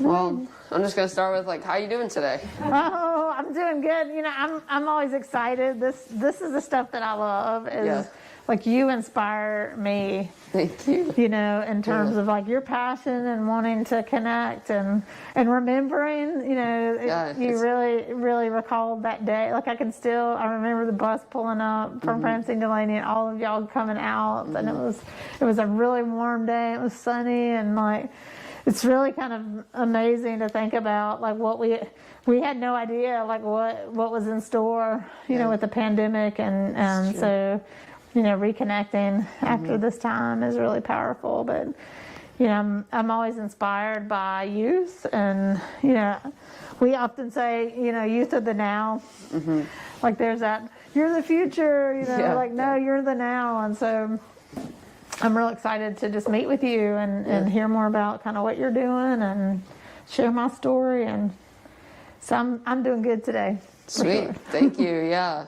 Well, I'm just gonna start with how you doing today? Oh, I'm doing good. I'm always excited. This is the stuff that I love. You inspire me. Thank you. In terms of your passion and wanting to connect and remembering. You really recalled that day. I remember the bus pulling up from Francine Delaney and all of y'all coming out, and it was a really warm day. It was sunny and it's really kind of amazing to think about what we had no idea what was in store with the pandemic and so reconnecting after this time is really powerful. But I'm always inspired by youth, and we often say youth of the now. There's that you're the future, no, you're the now. And so I'm real excited to just meet with you and hear more about kind of what you're doing and share my story. And so I'm doing good today. Sweet. Sure. Thank you. Yeah.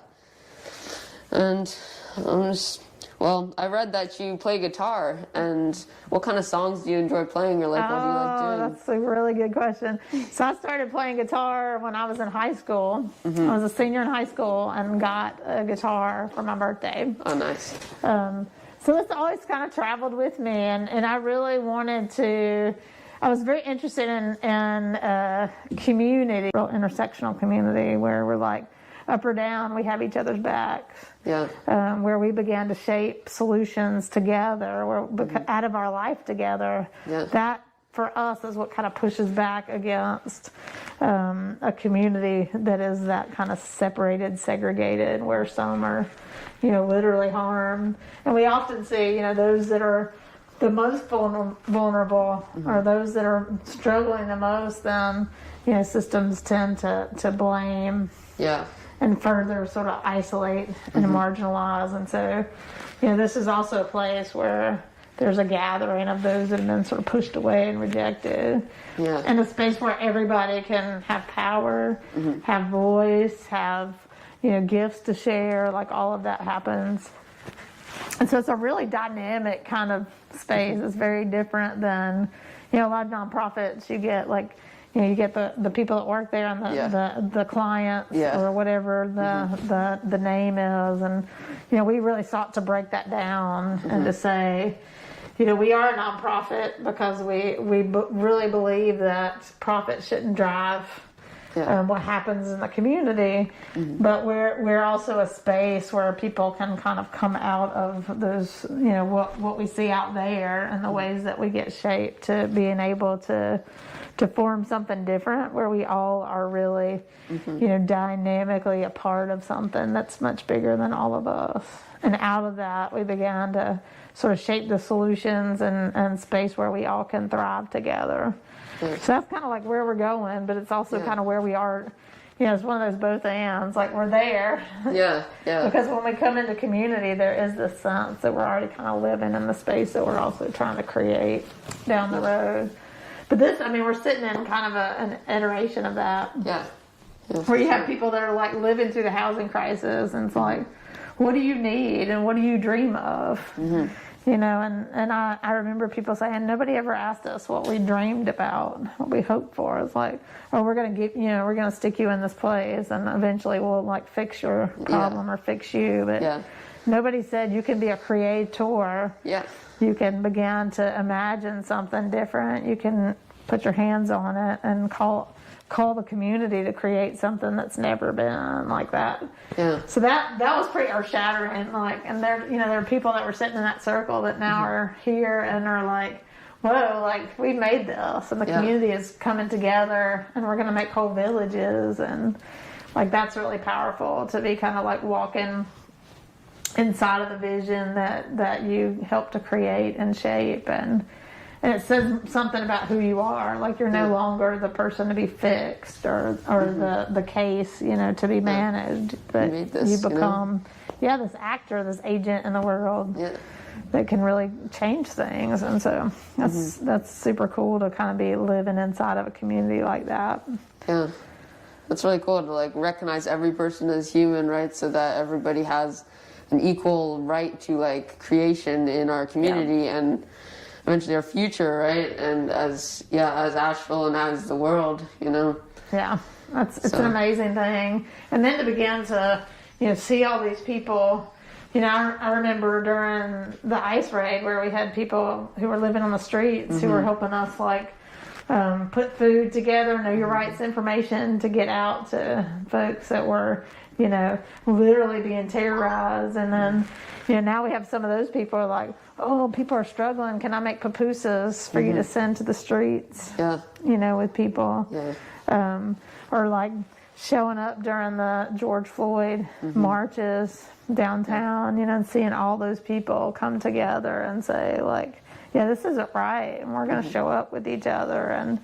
And I read that you play guitar, and what kind of songs do you enjoy playing, or what do you like doing? That's a really good question. So I started playing guitar when I was in high school. I was a senior in high school and got a guitar for my birthday. Oh, nice. So it's always kind of traveled with me, and I really wanted to. I was very interested in community, real intersectional community, where we're up or down, we have each other's backs. Yeah. Where we began to shape solutions together, out of our life together. Yeah. That for us is what kind of pushes back against a community that is that kind of separated, segregated, where some are, literally harmed. And we often see, those that are the most vulnerable are those that are struggling the most. Then, systems tend to blame. Yeah. And further sort of isolate and marginalize. And so, this is also a place where there's a gathering of those that have been sort of pushed away and rejected. Yeah. And a space where everybody can have power, have voice, have, gifts to share, all of that happens. And so it's a really dynamic kind of space. It's very different than, a lot of nonprofits. You get you get the people that work there and the clients or whatever the name is. And, we really sought to break that down and to say, we are a nonprofit because we really believe that profit shouldn't drive what happens in the community. But we're also a space where people can kind of come out of those, what we see out there and the ways that we get shaped to being able to form something different where we all are really, dynamically a part of something that's much bigger than all of us. And out of that, we began to sort of shape the solutions and space where we all can thrive together. So that's kind of where we're going, but it's also kind of where we are. It's one of those both ands, we're there. Yeah. Because when we come into community, there is this sense that we're already kind of living in the space that we're also trying to create down the road. But we're sitting in kind of an iteration of that. Yeah. Where you have people that are living through the housing crisis, and it's what do you need and what do you dream of? And I remember people saying, nobody ever asked us what we dreamed about, what we hoped for. It's we're going to we're going to stick you in this place and eventually we'll fix your problem or fix you. But nobody said you can be a creator. Yeah. You can begin to imagine something different. You can put your hands on it and call the community to create something that's never been like that. Yeah. So that was pretty earth-shattering. And there are people that were sitting in that circle that now are here and are whoa, we made this, and the community is coming together, and we're going to make whole villages, and that's really powerful to be kind of walking inside of the vision that you help to create and shape, and it says something about who you are. You're no longer the person to be fixed or the case, to be managed, but you become this actor, this agent in the world that can really change things. And so that's super cool to kind of be living inside of a community like that. Yeah, that's really cool to recognize every person as human, right? So that everybody has an equal right to creation in our community. And eventually our future, right? And as Asheville and as the world, you know. Yeah, it's an amazing thing. And then to begin to, see all these people. I remember during the ice raid where we had people who were living on the streets who were helping us put food together, know your rights information to get out to folks that were, literally being terrorized. And then, now we have some of those people are like, oh, people are struggling. Can I make pupusas for you to send to the streets? Yeah. With people. Yeah. Or showing up during the George Floyd marches downtown, and seeing all those people come together and say this isn't right, and we're going to show up with each other. And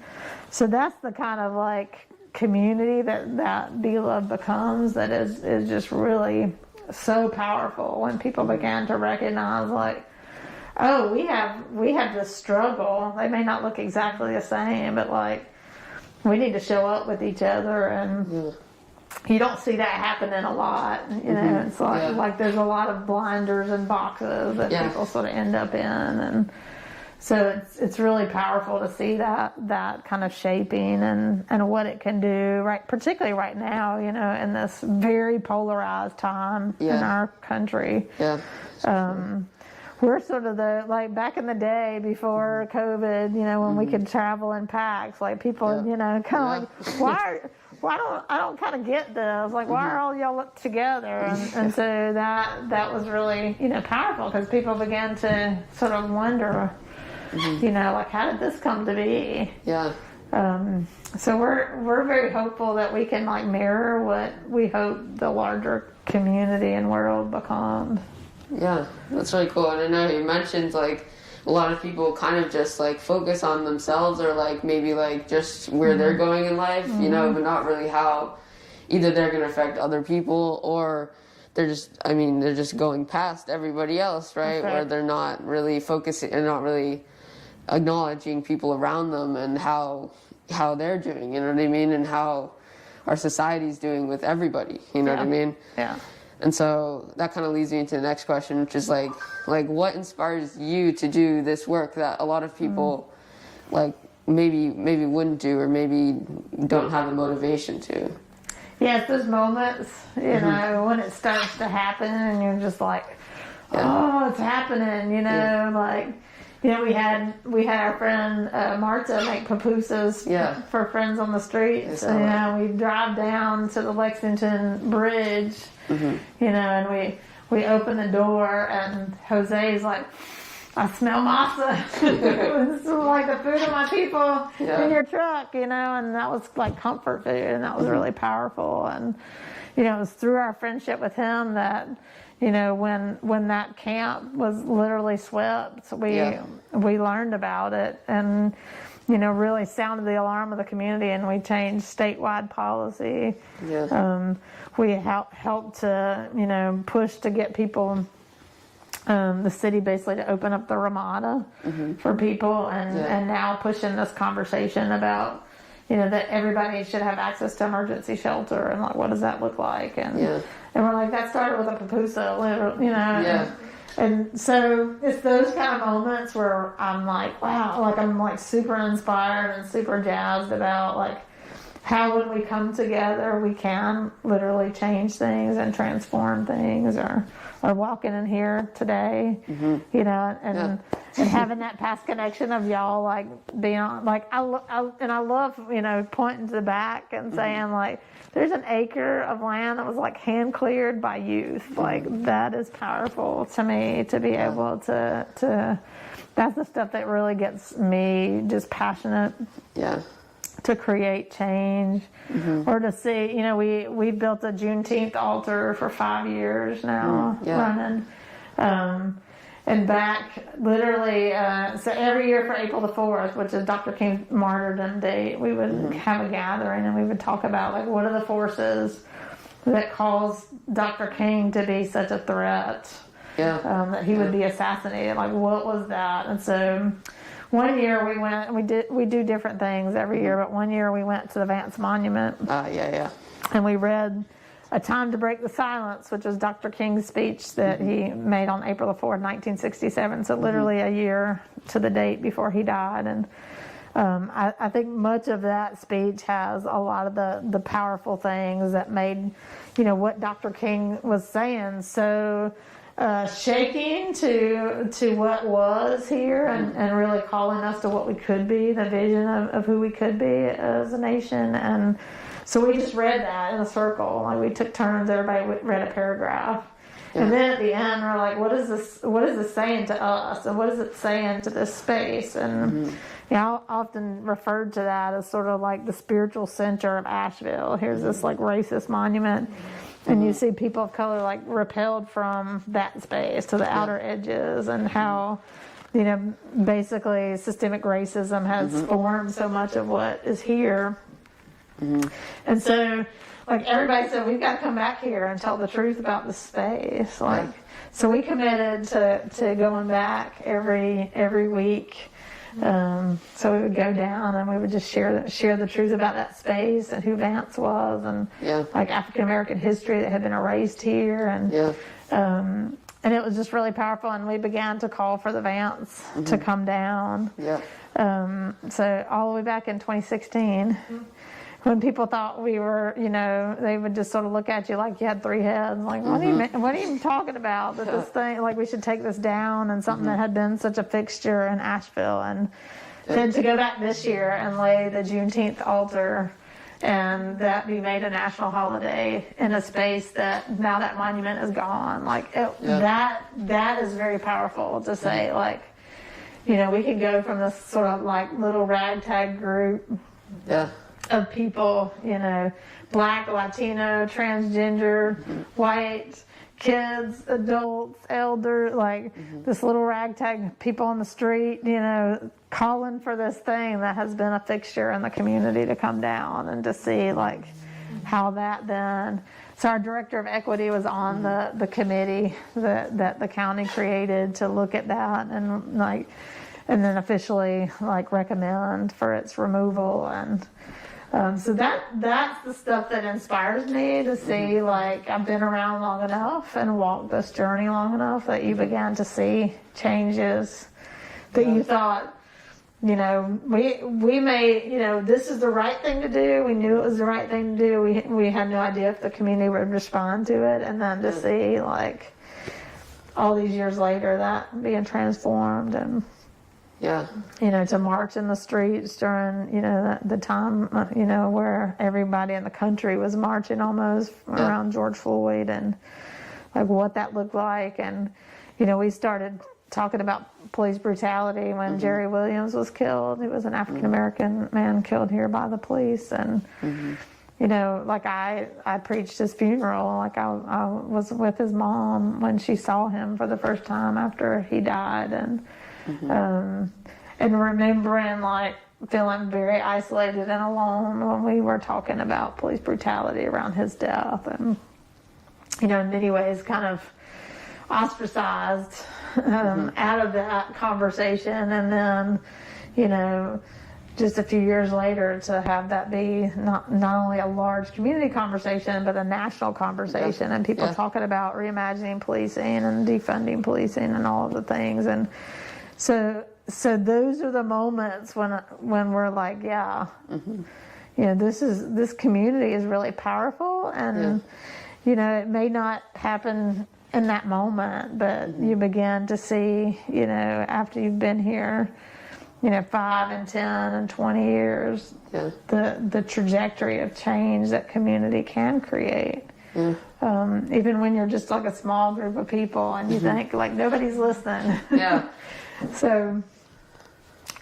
so that's the kind of community that Be Love becomes, that is just really so powerful when people begin to recognize oh, we have this struggle. They may not look exactly the same, but we need to show up with each other. And you don't see that happening a lot. It's like there's a lot of blinders and boxes that people sort of end up in. And so it's really powerful to see that kind of shaping and what it can do, right? Particularly right now, in this very polarized time in our country. Yeah. We're sort of back in the day before COVID, when we could travel in packs, people, kind of I don't kind of get this. Why are all y'all together? And so that was really, powerful, because people began to sort of wonder, how did this come to be? Yeah. So we're very hopeful that we can mirror what we hope the larger community and world becomes. Yeah, that's really cool. And I know you mentioned a lot of people kind of just focus on themselves, or maybe just where they're going in life, but not really how either they're going to affect other people, or they're just going past everybody else, right? Where they're not really focusing and not really acknowledging people around them and how they're doing, you know what I mean? And how our society's doing with everybody, you know what I mean? Yeah. And so that kind of leads me into the next question, which is what inspires you to do this work that a lot of people maybe wouldn't do, or maybe don't have the motivation to? Yeah, it's those moments, when it starts to happen and you're just oh, it's happening, we had our friend Marta make pupusas for friends on the streets. And we drive down to the Lexington Bridge, and we open the door, and Jose's I smell masa. This is the food of my people in your truck, and that was comfort food, and that was really powerful. And it was through our friendship with him that, when that camp was literally swept, we learned about it, and really sounded the alarm of the community, and we changed statewide policy. We helped to push to get people, the city basically, to open up the Ramada for people, and now pushing this conversation about that everybody should have access to emergency shelter, and what does that look like? And we're that started with a pupusa, and so it's those kind of moments where I'm wow, I'm super inspired and super jazzed about how when we come together we can literally change things and transform things, or walking in here today, and having that past connection of y'all being on, I love pointing to the back and saying there's an acre of land that was hand cleared by youth. That is powerful to me, to be able to that's the stuff that really gets me just passionate. To create change, or to see, we built a Juneteenth altar for 5 years now, running, and back literally, so every year for April the 4th, which is Dr. King's martyrdom date, we would have a gathering, and we would talk about what are the forces that caused Dr. King to be such a threat, that he would be assassinated, what was that? And so one year we went, we do different things every year, but one year we went to the Vance Monument. And we read A Time to Break the Silence, which is Dr. King's speech that he made on April the 4th, 1967. So literally a year to the date before he died. And I think much of that speech has a lot of the powerful things that made, what Dr. King was saying so shaking to what was here, and really calling us to what we could be, the vision of who we could be as a nation. And so we just read that in a circle. Like, we took turns, everybody read a paragraph. Yeah. And then at the end, we're like, what is this saying to us? And what is it saying to this space? And I often referred to that as sort of like the spiritual center of Asheville. Here's this like racist monument. And you see people of color like repelled from that space to the outer edges, and how, basically systemic racism has formed so much of what is here. And so, like, everybody said, we've got to come back here and tell the truth about the space. Like, so we committed to going back every week. So we would go down and we would just share the truth about that space and who Vance was, and like African American history that had been erased here, and it was just really powerful. And we began to call for the Vance to come down. So all the way back in 2016. When people thought we were, they would just sort of look at you like you had three heads. Like, what are you talking about? That this thing, like, we should take this down, and something that had been such a fixture in Asheville. And then to go back this year and lay the Juneteenth altar, and that be made a national holiday in a space that now that monument is gone. Like, that is very powerful to say, like, we can go from this sort of like little ragtag group. Of people, Black, Latino, transgender, white, kids, adults, elder, like this little ragtag people on the street, calling for this thing that has been a fixture in the community to come down, and to see like how that then. So our director of equity was on the committee that the county created to look at that, and then officially like recommend for its removal. And so that's the stuff that inspires me to see, like, I've been around long enough and walked this journey long enough that you began to see changes that you thought, we may, this is the right thing to do. We knew it was the right thing to do. We had no idea if the community would respond to it. And then to see, like, all these years later, that being transformed, and to march in the streets during, the time, where everybody in the country was marching almost around George Floyd, and like what that looked like. And, we started talking about police brutality when Jerry Williams was killed. He was an African American man killed here by the police. And, like I preached his funeral. Like I was with his mom when she saw him for the first time after he died. And remembering, like, feeling very isolated and alone when we were talking about police brutality around his death, and in many ways kind of ostracized out of that conversation. And then just a few years later to have that be not only a large community conversation but a national conversation, and people talking about reimagining policing and defunding policing and all of the things. And so those are the moments when we're like, this community is really powerful, and it may not happen in that moment, but you begin to see, after you've been here, 5 and 10 and 20 years, the trajectory of change that community can create. Even when you're just like a small group of people and you think like nobody's listening. So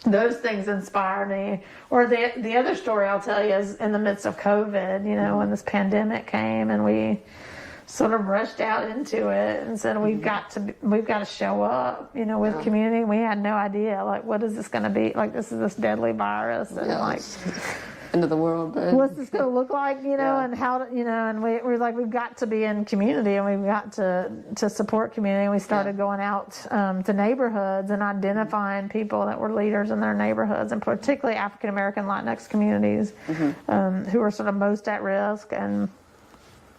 those things inspire me. Or the other story I'll tell you is in the midst of COVID, when this pandemic came and we sort of rushed out into it and said we've got to show up, with community. We had no idea, like, what is this going to be? Like, this is this deadly virus, and like end of the world. But what's this going to look like? And how to, and we're like, we've got to be in community, and we've got to support community. And we started going out to neighborhoods and identifying people that were leaders in their neighborhoods, and particularly African American Latinx communities who were sort of most at risk. And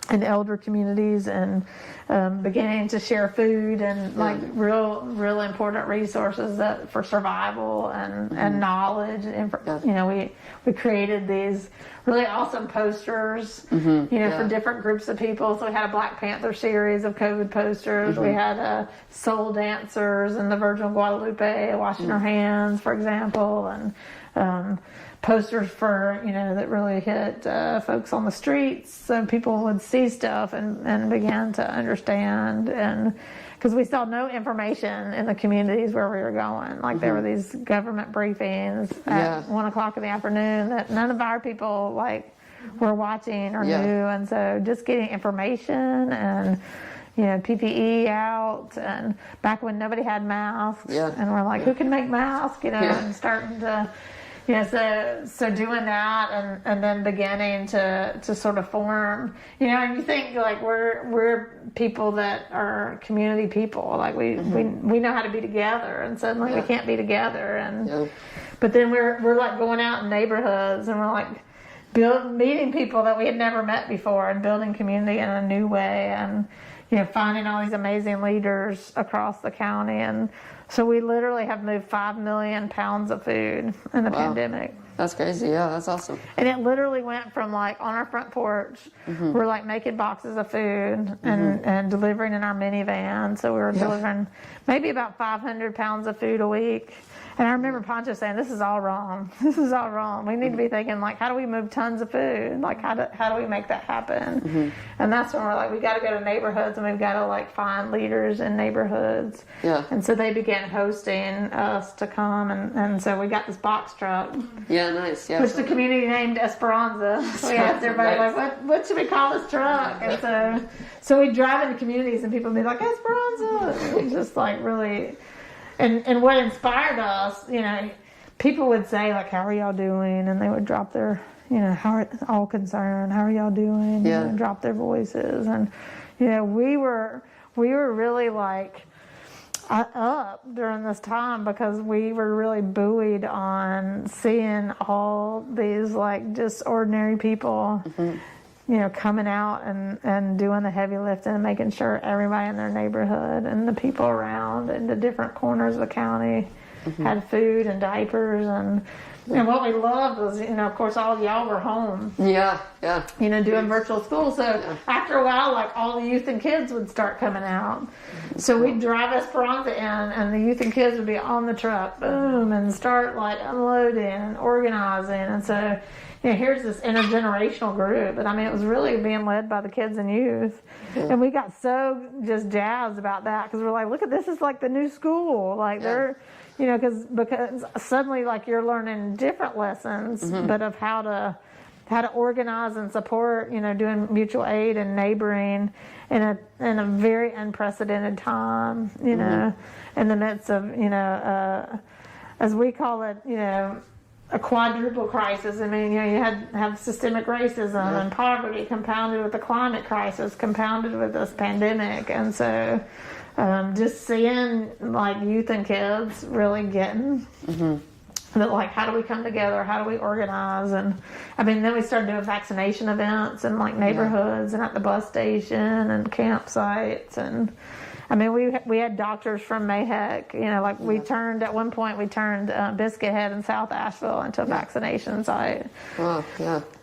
and elder communities, and beginning to share food and like real important resources that for survival and knowledge. And you know, we created these really awesome posters, you know, for different groups of people. So we had a Black Panther series of COVID posters. We had soul dancers in the Virgin Guadalupe washing their hands, for example, and posters for, you know, that really hit folks on the streets, so people would see stuff and begin to understand. And because we saw no information in the communities where we were going, like there were these government briefings at 1 o'clock in the afternoon that none of our people like were watching or knew. And so just getting information and, you know, PPE out, and back when nobody had masks, and we're like, who can make masks, you know, and starting to, you know, so doing that, and then beginning to sort of form, you know, and you think like we're people that are community people, like we know how to be together, and suddenly we can't be together, and but then we're like going out in neighborhoods, and we're like meeting people that we had never met before, and building community in a new way, and you know, finding all these amazing leaders across the county. And so we literally have moved 5 million pounds of food in the pandemic. That's crazy. Yeah, that's awesome. And it literally went from like on our front porch, we're like making boxes of food and delivering in our minivan. So we were delivering maybe about 500 pounds of food a week. And I remember Pancho saying, this is all wrong. This is all wrong. We need to be thinking, like, how do we move tons of food? Like, how do we make that happen? And that's when we're like, we got to go to neighborhoods, and we've got to, like, find leaders in neighborhoods. And so they began hosting us to come, and so we got this box truck. Nice. Which the community named Esperanza. So we asked everybody, like, what should we call this truck? And so we drive into communities, and people would be like, Esperanza. It was just, like, really... And what inspired us, you know, people would say, like, how are y'all doing? And they would drop their, you know, how are all concerned, how are y'all doing? You know, and drop their voices. And, you know, we were really, like, up during this time, because we were really buoyed on seeing all these, like, just ordinary people, you know, coming out and doing the heavy lifting and making sure everybody in their neighborhood and the people around in the different corners of the county had food and diapers. And what we loved was, you know, of course, all of y'all were home. You know, doing virtual school. So after a while, like, all the youth and kids would start coming out. So we'd drive Esperanza in, and the youth and kids would be on the truck, boom, and start, like, unloading and organizing. And so, you know, here's this intergenerational group. And I mean, it was really being led by the kids and youth. And we got so just jazzed about that, because we're like, look at this, is like the new school. Like they're, you know, because suddenly, like, you're learning different lessons, but of how to organize and support, you know, doing mutual aid and neighboring in a very unprecedented time, you know, in the midst of, you know, as we call it, you know, a quadruple crisis. I mean, you know, you have systemic racism and poverty compounded with the climate crisis, compounded with this pandemic. And so just seeing, like, youth and kids really getting that, like, how do we come together? How do we organize? And I mean, then we started doing vaccination events in, like, neighborhoods and at the bus station and campsites. And I mean, we had doctors from Mayheck, you know, like at one point we turned Biscuit Head in South Asheville into a vaccination site.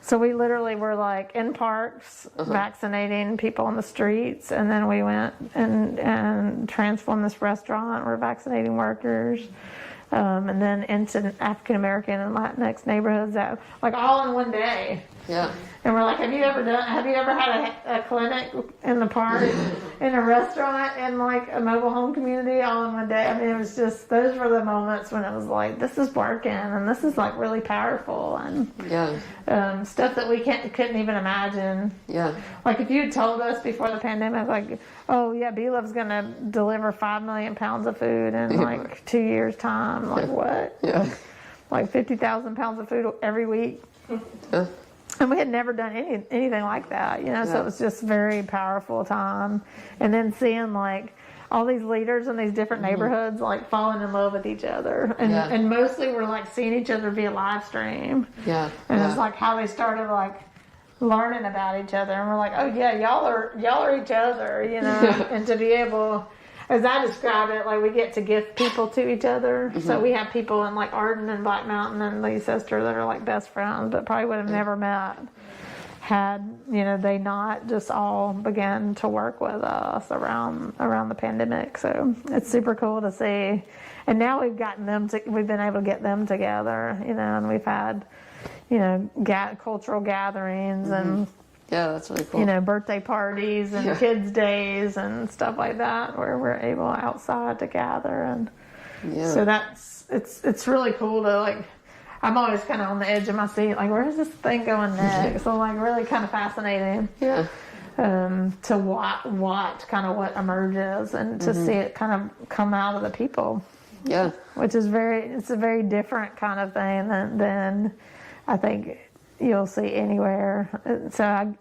So we literally were, like, in parks vaccinating people on the streets, and then we went and transformed this restaurant. We're vaccinating workers. And then into African American and Latinx neighborhoods, that, like, all in one day. And we're like, have you ever had a clinic in the park, in a restaurant, in, like, a mobile home community all in one day? I mean, it was just, those were the moments when it was like, this is working, and this is, like, really powerful, and stuff that we couldn't even imagine. Like, if you had told us before the pandemic, like, oh yeah, B-Love's gonna deliver 5 million pounds of food in, like, 2 years' time, like, what? Like 50,000 pounds of food every week. And we had never done anything like that, you know, so it was just very powerful time. And then seeing, like, all these leaders in these different neighborhoods, like, falling in love with each other. And mostly we're, like, seeing each other via live stream. And it's like how they started, like, learning about each other, and we're like, oh yeah, y'all are each other, you know. And to be able, as I describe it, like we get to gift people to each other. So we have people in like Arden and Black Mountain and Lee's sister that are like best friends, but probably would have never met had, you know, they not just all began to work with us around the pandemic. So it's super cool to see. And now we've been able to get them together, you know, and we've had, you know, cultural gatherings and, yeah, that's really cool. you know, birthday parties and kids' days and stuff like that, where we're able outside to gather. And so it's really cool to, like, I'm always kind of on the edge of my seat, like, where is this thing going next? So, like, really kind of fascinating. Yeah. To watch kind of what emerges and to see it kind of come out of the people. Yeah. Which is it's a very different kind of thing than I think you'll see anywhere. So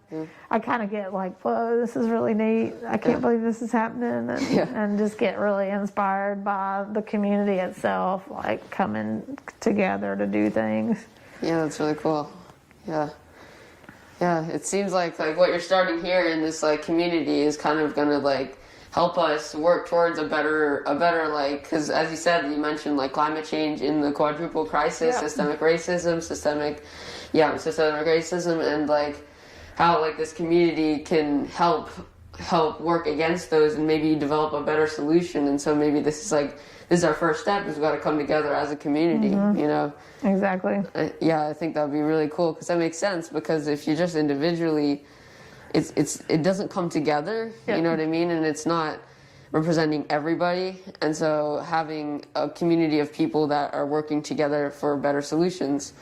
I kind of get like, whoa, this is really neat. I can't believe this is happening. And just get really inspired by the community itself, like coming together to do things. Yeah, that's really cool. Yeah. Yeah, it seems like what you're starting here in this like community is kind of gonna like help us work towards a better like, because as you said, you mentioned like climate change in the quadruple crisis, systemic racism, systemic racism, and like how like this community can help work against those and maybe develop a better solution. And so maybe this is our first step, is we've got to come together as a community, you know. Exactly. I think that would be really cool, because that makes sense, because if you just individually, it doesn't come together, you know what I mean, and it's not representing everybody. And so having a community of people that are working together for better solutions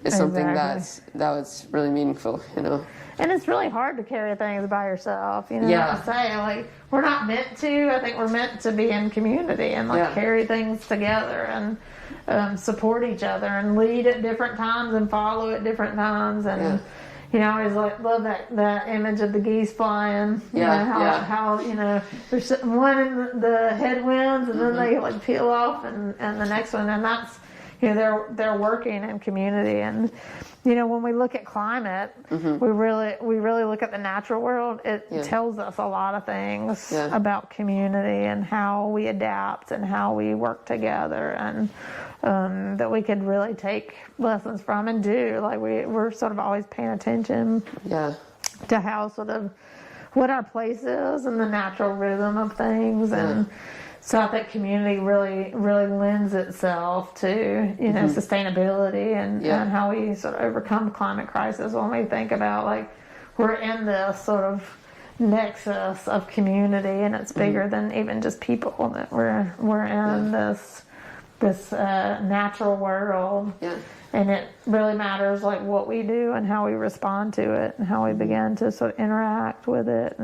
is something that's really meaningful, you know. And it's really hard to carry things by yourself, you know. I say, like, we're not meant to. I think we're meant to be in community and like carry things together and support each other and lead at different times and follow at different times. And you know, I always love that image of the geese flying. You know, how you know, there's one in the headwinds and then they like peel off and the next one, and that's, you know, they're working in community. And you know, when we look at climate, we really look at the natural world. It tells us a lot of things about community and how we adapt and how we work together, and that we could really take lessons from and do. Like we're sort of always paying attention to how sort of what our place is and the natural rhythm of things. And so I think community really lends itself to, you know, sustainability and how we sort of overcome climate crisis. When we think about, like, we're in this sort of nexus of community, and it's bigger than even just people, that we're in this natural world. And it really matters, like, what we do and how we respond to it and how we begin to sort of interact with it.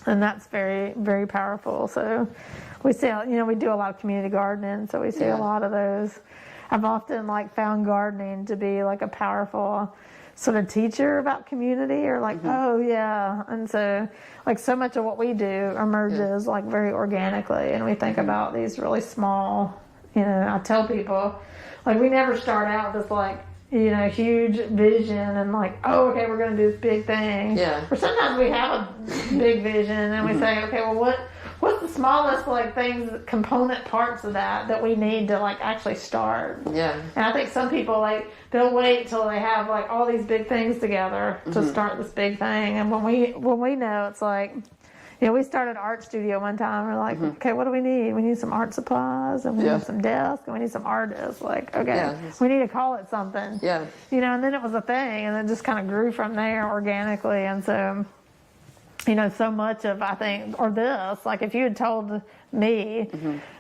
And that's very, very powerful. So we see, you know, we do a lot of community gardening, so we see a lot of those. I've often like found gardening to be like a powerful sort of teacher about community, or like, and so like so much of what we do emerges like very organically, and we think about these really small, you know, I tell people, like, we never start out this like, you know, huge vision and like, oh, okay, we're going to do this big thing. Or sometimes we have a big vision and we say, okay, well, what's the smallest like things, component parts of that we need to like actually start? And I think some people, like, they'll wait till they have like all these big things together to start this big thing. And when we know, it's like, you know, we started an art studio one time. We're like, okay, what do we need? We need some art supplies, and we need some desks, and we need some artists. Like, okay, we need to call it something. You know, and then it was a thing, and it just kind of grew from there organically. And so, you know, so much of, I think, or this, like, if you had told me,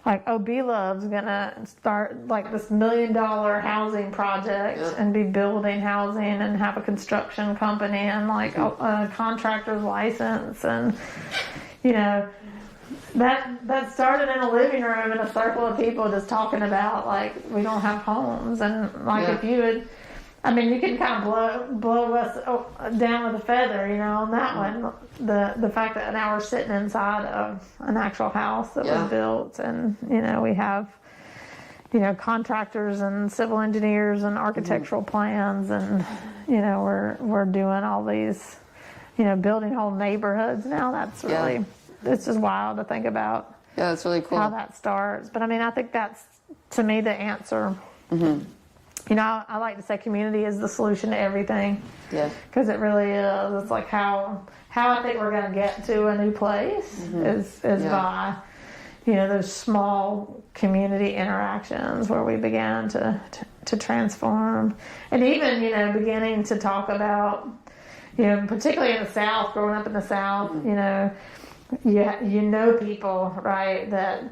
like, oh, B-Love's gonna start like this $1 million housing project and be building housing and have a construction company and like a contractor's license, and you know, that started in a living room in a circle of people just talking about, like, we don't have homes. And like, if you would, I mean, you can kind of blow us down with a feather, you know, on that one. The fact that now we're sitting inside of an actual house that was built, and, you know, we have, contractors and civil engineers and architectural plans, and we're doing all these, building whole neighborhoods now. That's really, it's just wild to think about. Yeah, that's really cool. How that starts. But I mean, I think that's, to me, the answer. I like to say community is the solution to everything. Yeah. Because it really is. It's like how I think we're going to get to a new place is by, those small community interactions where we began to transform. And even, beginning to talk about, particularly in the South, growing up in the South, people, right, that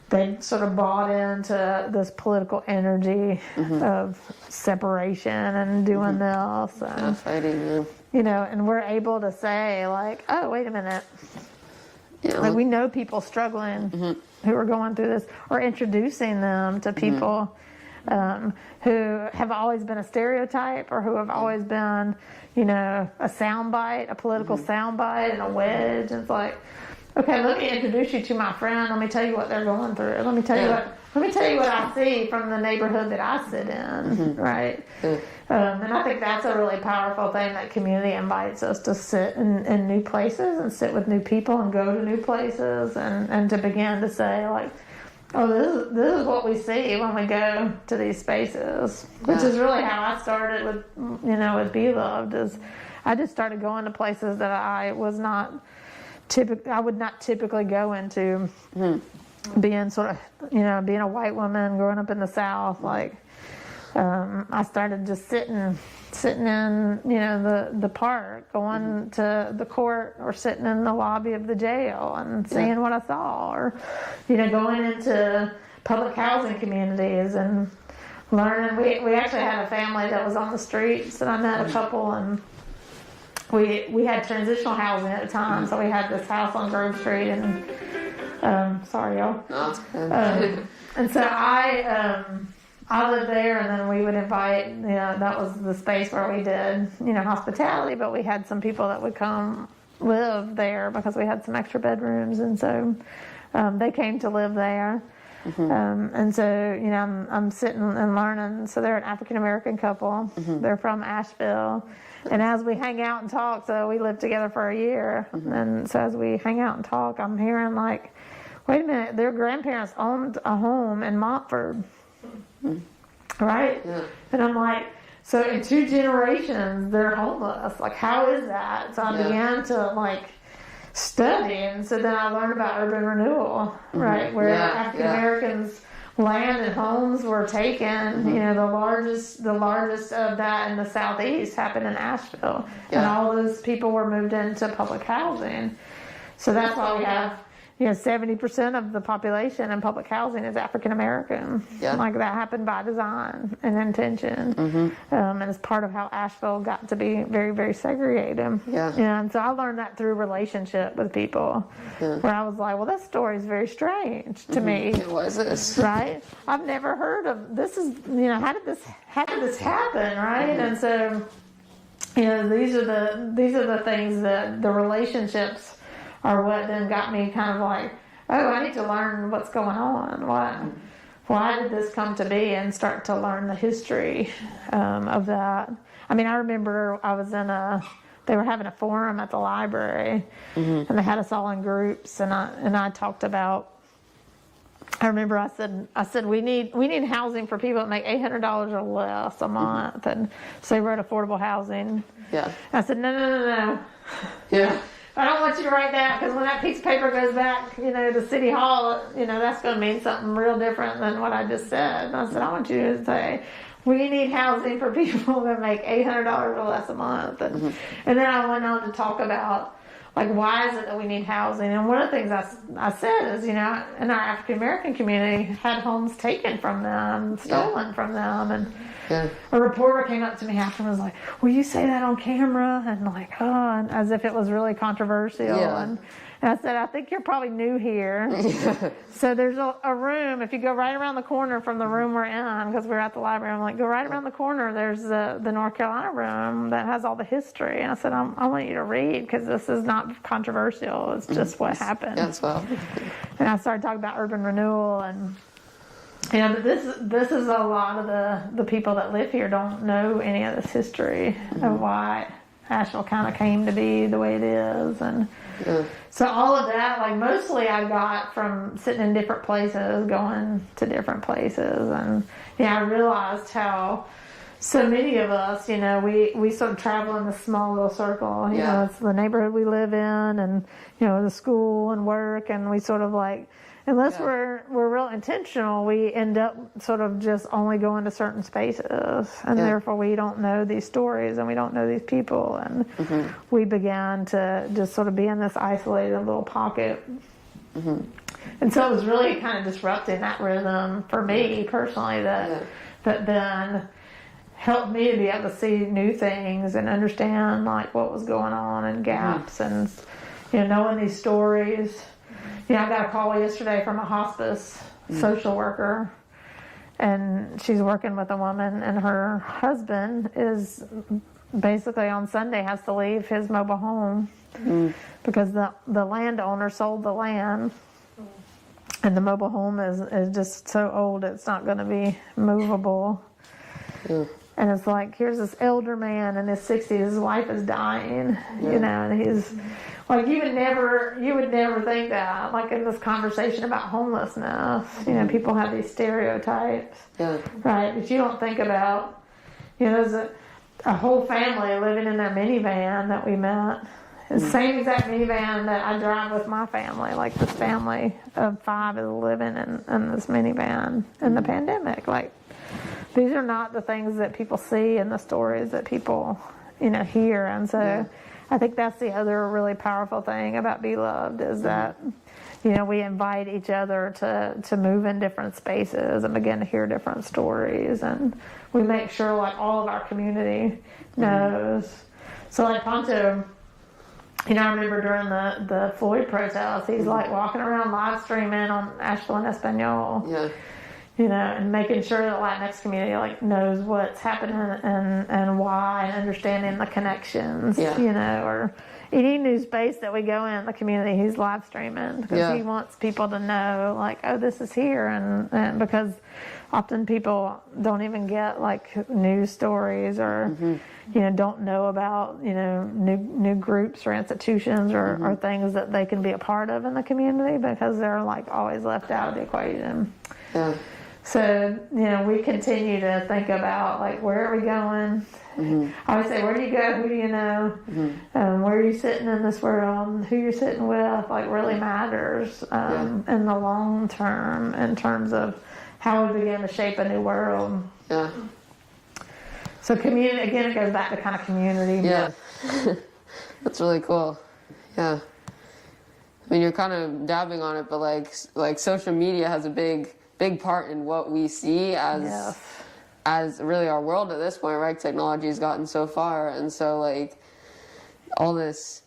they sort of bought into this political energy of separation and doing this. And, fighting, and we're able to say, like, oh, wait a minute. Yeah, like, we know people struggling who are going through this, or introducing them to people who have always been a stereotype, or who have always been, a soundbite, a political soundbite, and a wedge. And it's like, okay, let me introduce you to my friend. Let me tell you what they're going through. Let me tell you what I see from the neighborhood that I sit in, right? And I think that's a really powerful thing, that community invites us to sit in new places and sit with new people and go to new places and to begin to say, like, oh, this is what we see when we go to these spaces, which is really how I started with Be Loved. Is I just started going to places that I would not typically go into, being sort of, being a white woman growing up in the South. Like, I started just sitting in, the park, going to the court, or sitting in the lobby of the jail and seeing what I saw, or, going into public housing communities and learning. We actually had a family that was on the streets, and I met a couple, and we had transitional housing at the time, so we had this house on Grove Street, and sorry, y'all. No, it's good. And so I lived there, and then we would invite, that was the space where we did, hospitality, but we had some people that would come live there because we had some extra bedrooms, and so they came to live there. And so, I'm sitting and learning. So they're an African-American couple. They're from Asheville. And as we hang out and talk, so we lived together for a year. And so as we hang out and talk, I'm hearing, like, wait a minute, their grandparents owned a home in Montford. Right? Yeah. And I'm like, so in 2 generations, they're homeless. Like, how is that? So I began to, like, study. And so then I learned about urban renewal, right? Where African Americans' land and homes were taken. The largest of that in the Southeast happened in Asheville. And all those people were moved into public housing. So that's why we have, 70% of the population in public housing is African American. Like, that happened by design and intention. And it's part of how Asheville got to be very, very segregated. And so I learned that through relationship with people, where I was like, well, this story is very strange to me. What is this? Right? I've never heard of this. Is how did this happen? Right? And so, these are the things that the relationships are what then got me kind of like, oh, I need to learn what's going on. Why did this come to be? And start to learn the history of that. I mean, I remember I was they were having a forum at the library, and they had us all in groups, and I talked about. I remember I said we need housing for people that make $800 or less a month, and so they wrote affordable housing. Yeah. I said no. Yeah. I don't want you to write that, because when that piece of paper goes back, to City Hall, that's going to mean something real different than what I just said. And I said, I want you to say, we need housing for people that make $800 or less a month. And then I went on to talk about, like, why is it that we need housing? And one of the things I said is, in our African American community, had homes taken from them, stolen from them, and a reporter came up to me after and was like, will you say that on camera? And like, and as if it was really controversial. And I said, I think you're probably new here. So there's a room, if you go right around the corner from the room we're in, because we're at the library, I'm like, go right around the corner, there's the North Carolina room that has all the history. And I said, I want you to read, because this is not controversial, it's just what happened. That's well. And I started talking about urban renewal, and Yeah, but this is a lot of the people that live here don't know any of this history of why Asheville kind of came to be the way it is, and so all of that, like mostly I got from sitting in different places, going to different places, and I realized how so many of us, we sort of travel in this small little circle. You know, it's the neighborhood we live in, and the school and work, and we sort of like. Unless we're real intentional, we end up sort of just only going to certain spaces, and therefore we don't know these stories and we don't know these people, and we began to just sort of be in this isolated little pocket. And so it was really kind of disrupting that rhythm for me personally that then helped me to be able to see new things and understand like what was going on and gaps and knowing these stories. I got a call yesterday from a hospice social worker, and she's working with a woman, and her husband is basically on Sunday has to leave his mobile home because the landowner sold the land, and the mobile home is just so old it's not going to be movable. And it's like, here's this elder man in his 60s, his wife is dying, and he's like, you would never think that, like in this conversation about homelessness, people have these stereotypes, right? But you don't think about, there's a whole family living in their minivan that we met. The same exact minivan that I drive with my family. Like this family of 5 is living in this minivan in the pandemic. Like, these are not the things that people see in the stories that people, hear. And so I think that's the other really powerful thing about Be Loved is that, we invite each other to move in different spaces and begin to hear different stories. And we make sure like all of our community knows. So like Ponto, I remember during the Floyd protest, he's like walking around live streaming on Asheville and Espanol. And making sure that Latinx community like knows what's happening and why, and understanding the connections, or any new space that we go in the community, he's live streaming because he wants people to know like, oh, this is here, and because often people don't even get like news stories or don't know about new groups or institutions or things that they can be a part of in the community because they're like always left out of the equation. So, we continue to think about, like, where are we going? I always say, where do you go? Who do you know? Where are you sitting in this world? Who you're sitting with, like, really matters in the long term in terms of how we begin to shape a new world. So community, again, it goes back to kind of community. That's really cool. I mean, you're kind of dabbing on it, but, like social media has a big part in what we see as really our world at this point, right? Technology has gotten so far, and so like all this,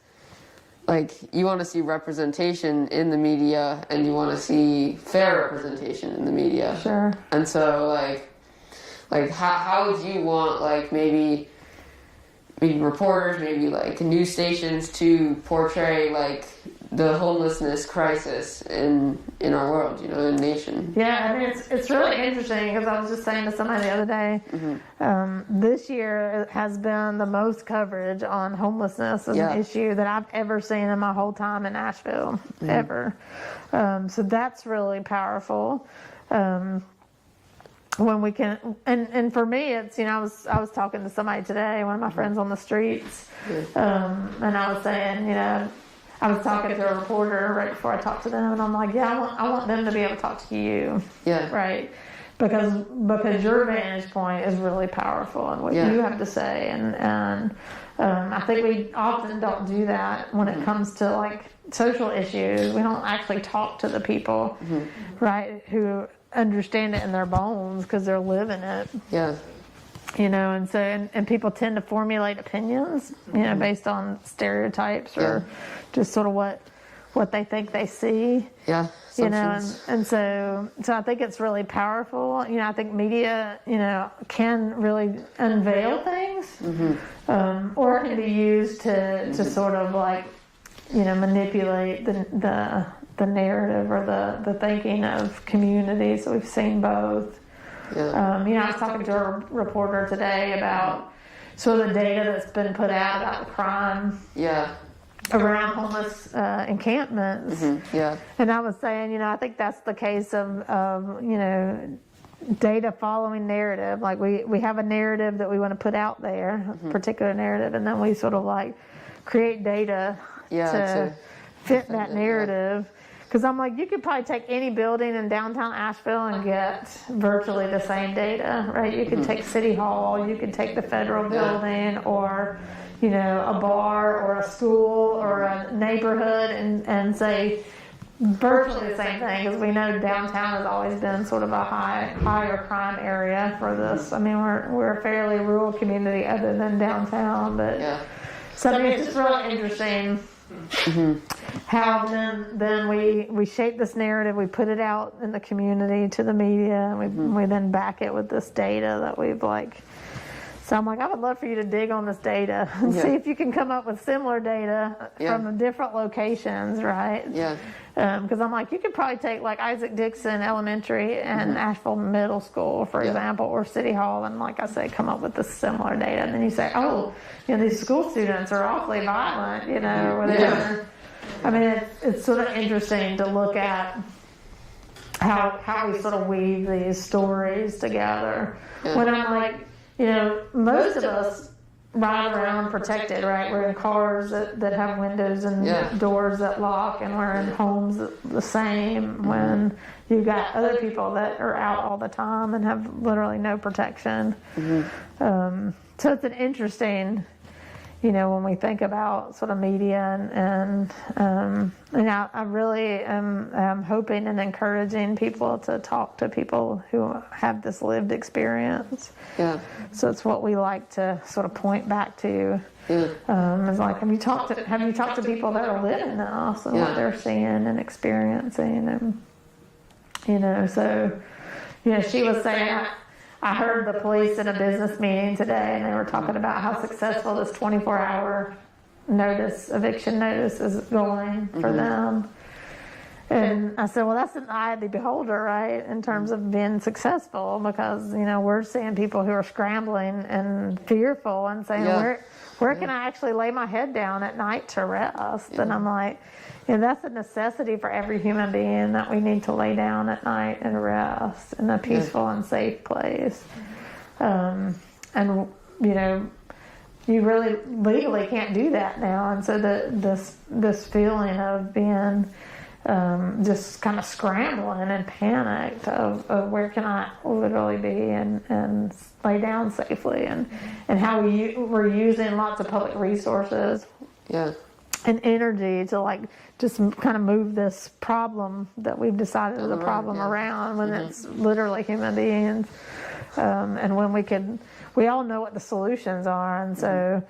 like you want to see representation in the media, and you want to see fair representation in the media. Sure. And so like how would you want like maybe reporters, maybe like news stations to portray like the homelessness crisis in our world, in the nation? I mean, it's really interesting because I was just saying to somebody the other day, this year has been the most coverage on homelessness as an issue that I've ever seen in my whole time in Asheville, ever. So that's really powerful. When we can, and for me, it's, I was talking to somebody today, one of my friends on the streets, and I was saying, I was talking to a reporter right before I talked to them, and I'm like, I want them to be able to talk to you, right? Because your vantage point is really powerful and what you have to say, and I think we often don't do that when it comes to like social issues. We don't actually talk to the people, right, who understand it in their bones because they're living it. And so and people tend to formulate opinions, based on stereotypes or just sort of what they think they see. And so I think it's really powerful. I think media, can really unveil things, or it can be used to sort of like, manipulate the the narrative or the thinking of community. So we've seen both. Yeah. I was talking to a reporter today about sort of the data that's been put out about the crime around homeless encampments. Yeah. And I was saying, I think that's the case of data following narrative. Like we have a narrative that we want to put out there, a particular narrative, and then we sort of like create data to fit that narrative. Because I'm like, you could probably take any building in downtown Asheville and get virtually the same data, right? You could take City Hall, you could take the federal building, or a bar or a school or a neighborhood, and say virtually the same thing, because we know downtown has always been sort of a higher crime area for this. I mean, we're a fairly rural community other than downtown, but so I mean, it's just really interesting how then we shape this narrative, we put it out in the community to the media, and we then back it with this data that we've like. So I'm like, I would love for you to dig on this data and see if you can come up with similar data from different locations, right? Yeah. Because I'm like, you could probably take like Isaac Dixon Elementary and Asheville Middle School, for example, or City Hall, and like I say, come up with this similar data. And then you say, these school students are awfully violent, or whatever. Yeah. I mean, it's sort of interesting to look at how we sort of weave these stories together. Yeah. When I'm like, most of us ride around protected, right? We're in cars that have windows and doors that lock, and we're in homes the same, when you've got other people that are out all the time and have literally no protection. So it's an interesting, when we think about sort of media and I really am hoping and encouraging people to talk to people who have this lived experience. Yeah. So it's what we like to sort of point back to. It's like, have you talked to people that are living this and what they're seeing and experiencing, and so she was saying, I heard the police in a business meeting today, and they were talking about how successful this 24-hour eviction notice is going for them. And I said, well, that's an eye of the beholder, right, in terms of being successful, because, we're seeing people who are scrambling and fearful and saying, where can I actually lay my head down at night to rest? And I'm like, that's a necessity for every human being, that we need to lay down at night and rest in a peaceful and safe place. And, you really legally can't do that now. And so this feeling of being just kind of scrambling and panicked of where can I literally be and lay down safely, and how we're using lots of public resources and energy to like just kind of move this problem that we've decided is a problem around, when it's literally human beings, and when we all know what the solutions are, and so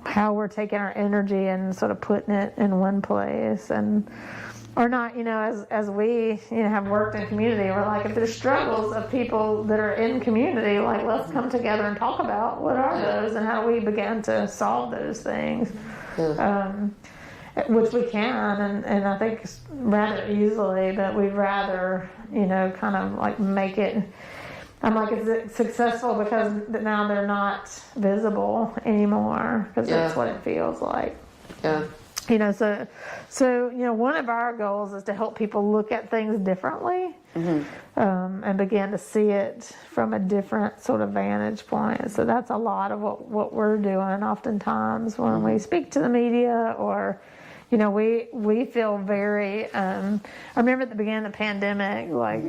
how we're taking our energy and sort of putting it in one place, or not, as we have worked in community, we're like, if there's struggles of people that are in community, like, let's come together and talk about what are those and how do we begin to solve those things, which we can, and I think rather easily, but we'd rather kind of like make it. I'm like, is it successful because now they're not visible anymore, because that's what it feels like. So one of our goals is to help people look at things differently, and begin to see it from a different sort of vantage point. So that's a lot of what we're doing oftentimes when we speak to the media, or we feel very. I remember at the beginning of the pandemic, like,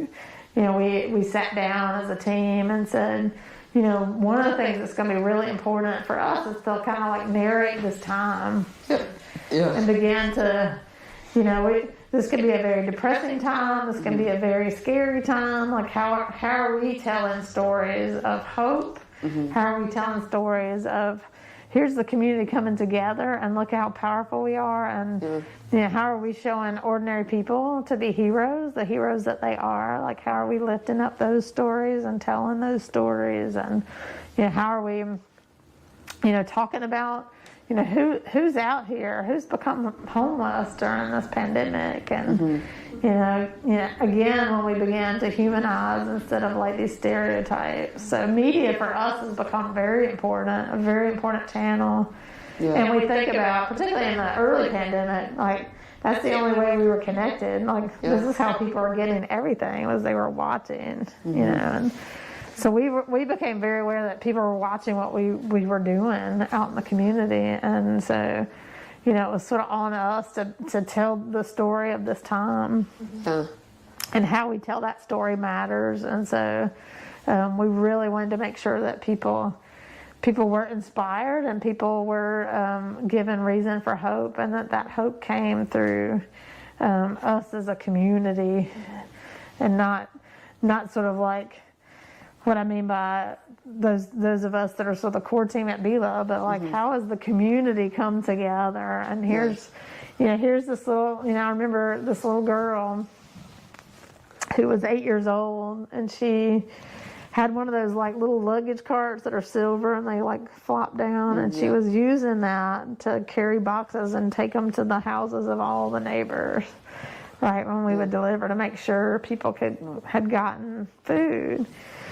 we sat down as a team and said, one of the things that's going to be really important for us is to kind of like narrate this time. And begin to, this could be a very depressing time. This can be a very scary time. Like, how are we telling stories of hope? How are we telling stories of, here's the community coming together and look how powerful we are? And how are we showing ordinary people to be heroes, the heroes that they are? Like, how are we lifting up those stories and telling those stories? And how are we, talking about who's out here, who's become homeless during this pandemic, and again, when we began to humanize instead of like these stereotypes. So media for us has become very important, a very important channel. Yeah. And we think about, particularly in the early pandemic, like that's the only way we were connected. Like this is how people were getting everything, was they were watching, And so we became very aware that people were watching what we were doing out in the community, and so it was sort of on us to tell the story of this time, and how we tell that story matters. And so we really wanted to make sure that people were inspired and people were given reason for hope, and that hope came through us as a community, and not sort of like what I mean by those of us that are sort of the core team at Bila, but like how has the community come together? And here's this little, I remember this little girl who was 8 years old, and she had one of those like little luggage carts that are silver and they like flop down, and she was using that to carry boxes and take them to the houses of all the neighbors, right, when we would deliver, to make sure people had gotten food.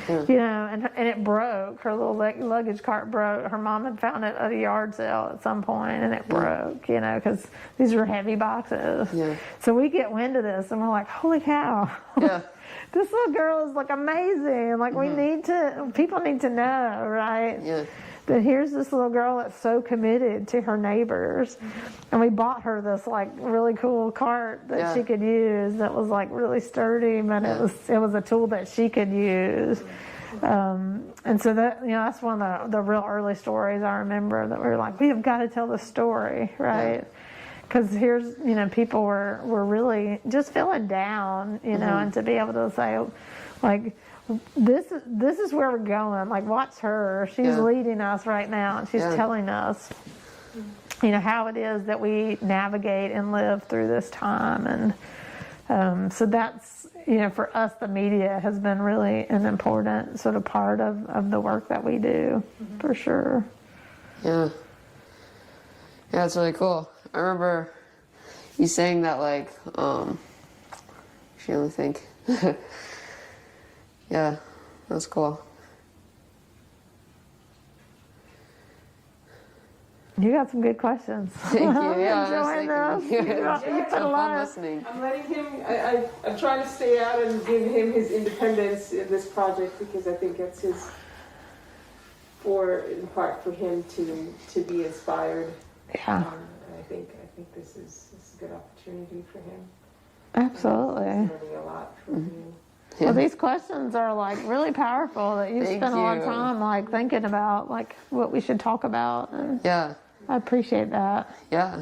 And it broke. Her little luggage cart broke. Her mom had found it at a yard sale at some point, and it broke, because these were heavy boxes. So we get wind of this, and we're like, holy cow. This little girl is like amazing. Like people need to know, right? That here's this little girl that's so committed to her neighbors. And we bought her this like really cool cart that she could use that was like really sturdy, but it was a tool that she could use. And so that, that's one of the real early stories I remember, that we were like, we have got to tell this story, right? Because here's, people were really just feeling down, and to be able to say, like, this is where we're going. Like, watch her. She's leading us right now, and she's telling us, how it is that we navigate and live through this time. And so that's, for us, the media has been really an important sort of part of the work that we do, for sure. Yeah, it's really cool. I remember you saying that, like, actually, let me think. Yeah, that's cool. You got some good questions. Thank you. Yeah, you put a lot of listening. I'm letting him. I'm trying to stay out and give him his independence in this project, because I think it's in part for him to be inspired. Yeah. I think this is a good opportunity for him. Absolutely. He's learning a lot from you. Well, these questions are like really powerful, that you spend a lot of time like thinking about like what we should talk about. And I appreciate that. Yeah.